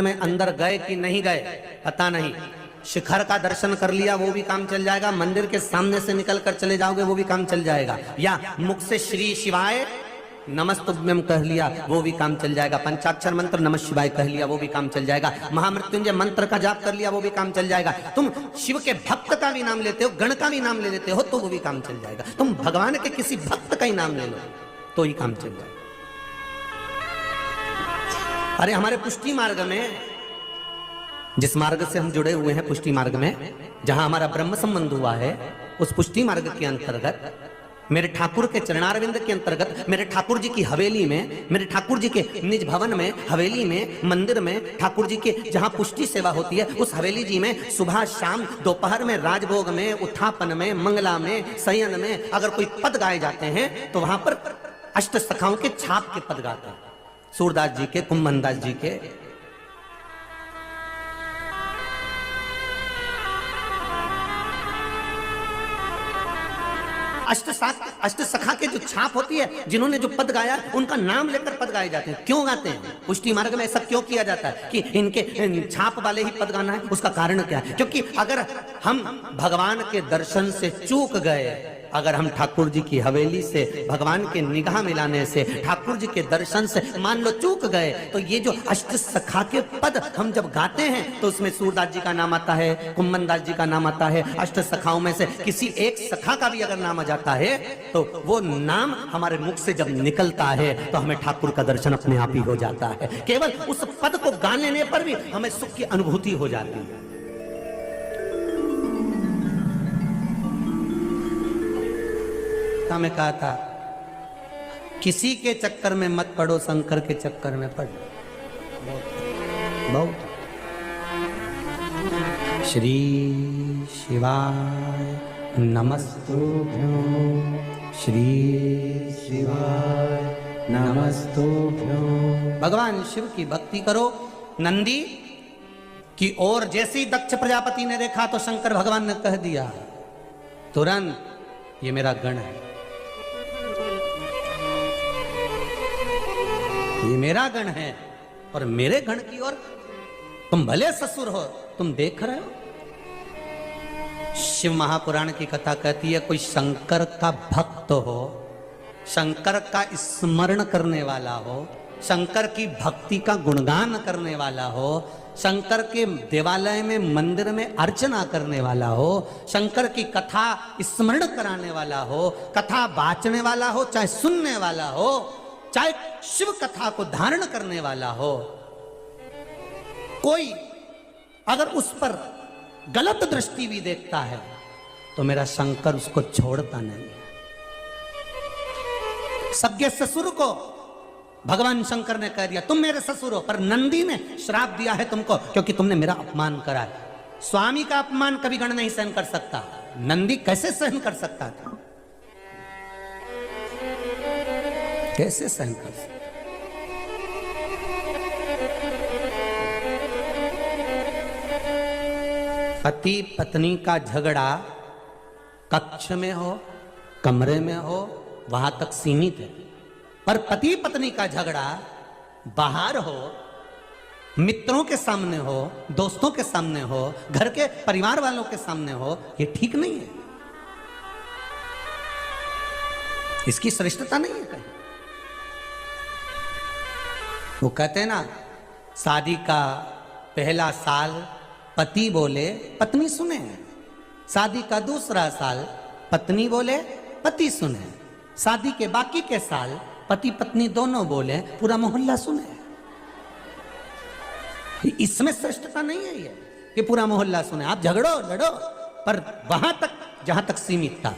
में अंदर गए कि नहीं गए पता नहीं। शिखर का दर्शन कर लिया वो भी काम चल जाएगा, मंदिर के सामने से निकल कर चले जाओगे वो भी काम चल जाएगा, या मुख से श्री शिवाय नमस्तुभ्यम कह लिया वो भी काम चल जाएगा, पंचाक्षर मंत्र नमः शिवाय कह लिया वो भी काम चल जाएगा, महामृत्युंजय मंत्र का जाप कर लिया वो भी काम चल जाएगा। तुम शिव के भक्त का भी नाम लेते हो, गण का भी नाम ले लेते हो तो वो भी काम चल जाएगा। तुम भगवान के किसी भक्त का ही नाम ले लो तो ही काम चल जाएगा। अरे हमारे पुष्टि मार्ग में, जिस मार्ग से हम जुड़े हुए हैं पुष्टि मार्ग में, जहां हमारा ब्रह्म संबंध हुआ है, उस पुष्टि मार्ग के अंतर्गत मेरे ठाकुर के चरणारविंद के अंतर्गत, मेरे ठाकुर जी की हवेली में, मेरे ठाकुर जी के निज भवन में, हवेली में, मंदिर में, ठाकुर जी के जहां पुष्टि सेवा होती है उस हवेली जी में सुबह शाम दोपहर में, राजभोग में, उत्थापन में, मंगला में, शयन में अगर कोई पद गाए जाते हैं तो वहां पर अष्ट सखाओं के छाप के पद गाते हैं, सूरदास जी के, कुंभनदास जी के। अष्ट सखा के जो छाप होती है, जिन्होंने जो पद गाया उनका नाम लेकर पद गाए जाते हैं। क्यों गाते हैं? पुष्टि मार्ग में ऐसा क्यों किया जाता है कि इनके छाप वाले ही पद गाना है? उसका कारण क्या है? क्योंकि अगर हम भगवान के दर्शन से चूक गए, अगर हम ठाकुर जी की हवेली से भगवान के निगाह मिलाने से, ठाकुर जी के दर्शन से मान लो चूक गए, तो ये जो अष्ट सखा के पद हम जब गाते हैं तो उसमें सूरदास जी का नाम आता है, कुंभनदास जी का नाम आता है। अष्ट सखाओं में से किसी एक सखा का भी अगर नाम आ जाता है तो वो नाम हमारे मुख से जब निकलता है तो हमें ठाकुर का दर्शन अपने आप ही हो जाता है। केवल उस पद को गा लेने पर भी हमें सुख की अनुभूति हो जाती है। में कहा था, किसी के चक्कर में मत पड़ो, शंकर के चक्कर में पड़ो। बहुत श्री शिवाय नमस्तुभ्यं, श्री शिवाय नमस्तुभ्यं। भगवान शिव की भक्ति करो। नंदी की ओर जैसे ही दक्ष प्रजापति ने देखा तो शंकर भगवान ने कह दिया तुरंत, ये मेरा गण है, ये मेरा गण है, और मेरे गण की ओर तुम भले ससुर हो, तुम देख रहे हो। शिव महापुराण की कथा कहती है, कोई शंकर का भक्त हो, शंकर का स्मरण करने वाला हो, शंकर की भक्ति का गुणगान करने वाला हो, शंकर के देवालय में, मंदिर में अर्चना करने वाला हो, शंकर की कथा स्मरण कराने वाला हो, कथा बांचने वाला हो, चाहे सुनने वाला हो, चाहे शिव कथा को धारण करने वाला हो, कोई अगर उस पर गलत दृष्टि भी देखता है तो मेरा शंकर उसको छोड़ता नहीं है। सज्ञ ससुर को भगवान शंकर ने कह दिया तुम मेरे ससुर हो, पर नंदी ने श्राप दिया है तुमको क्योंकि तुमने मेरा अपमान करा है। स्वामी का अपमान कभी गण नहीं सहन कर सकता, नंदी कैसे सहन कर सकता था? कैसे सहन कर सकता? पति पत्नी का झगड़ा कक्ष में हो, कमरे में हो, वहां तक सीमित है, पर पति पत्नी का झगड़ा बाहर हो, मित्रों के सामने हो, दोस्तों के सामने हो, घर के परिवार वालों के सामने हो, ये ठीक नहीं है। इसकी श्रेष्ठता नहीं है कहीं। वो कहते हैं ना, शादी का पहला साल पति बोले पत्नी सुने, शादी का दूसरा साल पत्नी बोले पति सुने, शादी के बाकी के साल पति पत्नी दोनों बोले पूरा मोहल्ला सुने। इसमें श्रेष्ठता नहीं है ये कि पूरा मोहल्ला सुने। आप झगड़ो लड़ो, पर वहां तक जहां तक सीमितता,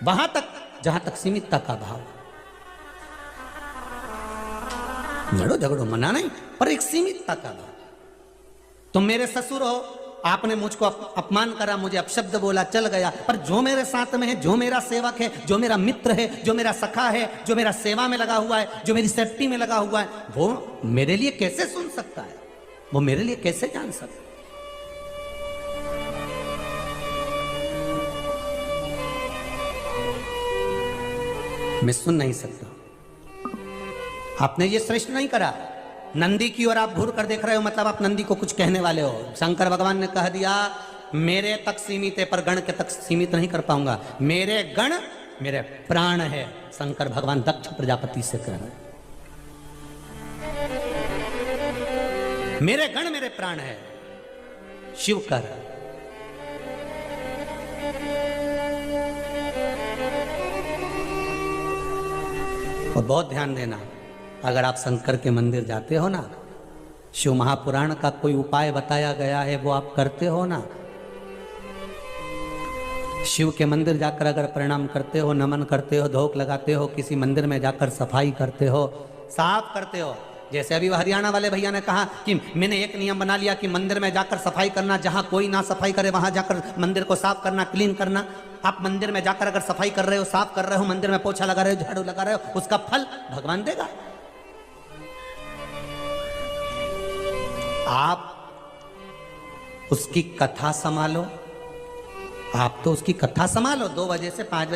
वहां तक जहां तक सीमितता का भाव। लड़ो झगड़ो मना नहीं, पर एक सीमितता का भाव। तुम मेरे ससुर हो, आपने मुझको अपमान करा, मुझे अपशब्द बोला, चल गया, पर जो मेरे साथ में है, जो मेरा सेवक है, जो मेरा मित्र है, जो मेरा सखा है, जो मेरा सेवा में लगा हुआ है, जो मेरी सेफ्टी में लगा हुआ है, वो मेरे लिए कैसे सुन सकता है? वो मेरे लिए कैसे जान सकता है? मैं सुन नहीं सकता। आपने ये श्रेष्ठ नहीं करा, नंदी की ओर आप घूर कर देख रहे हो, मतलब आप नंदी को कुछ कहने वाले हो। शंकर भगवान ने कह दिया मेरे तक सीमित है, पर गण के तक सीमित नहीं कर पाऊंगा। मेरे गण मेरे प्राण है, शंकर भगवान दक्ष प्रजापति से कह रहे। मेरे गण मेरे प्राण है, शिव कर। और बहुत ध्यान देना, अगर आप शंकर के मंदिर जाते हो ना, शिव महापुराण का कोई उपाय बताया गया है वो आप करते हो ना, शिव के मंदिर जाकर अगर प्रणाम करते हो, नमन करते हो, धोख लगाते हो, किसी मंदिर में जाकर सफाई करते हो, साफ करते हो। जैसे अभी हरियाणा वाले भैया ने कहा कि मैंने एक नियम बना लिया कि मंदिर में जाकर सफाई करना, जहां कोई ना सफाई करे वहां जाकर मंदिर को साफ करना, क्लीन करना। आप मंदिर में जाकर अगर सफाई कर रहे हो, साफ कर रहे हो, मंदिर में पोछा लगा रहे हो, झाड़ू लगा रहे हो, उसका फल भगवान देगा। आप उसकी कथा संभालो, आप तो उसकी कथा संभालो 2 बजे से 5 बजे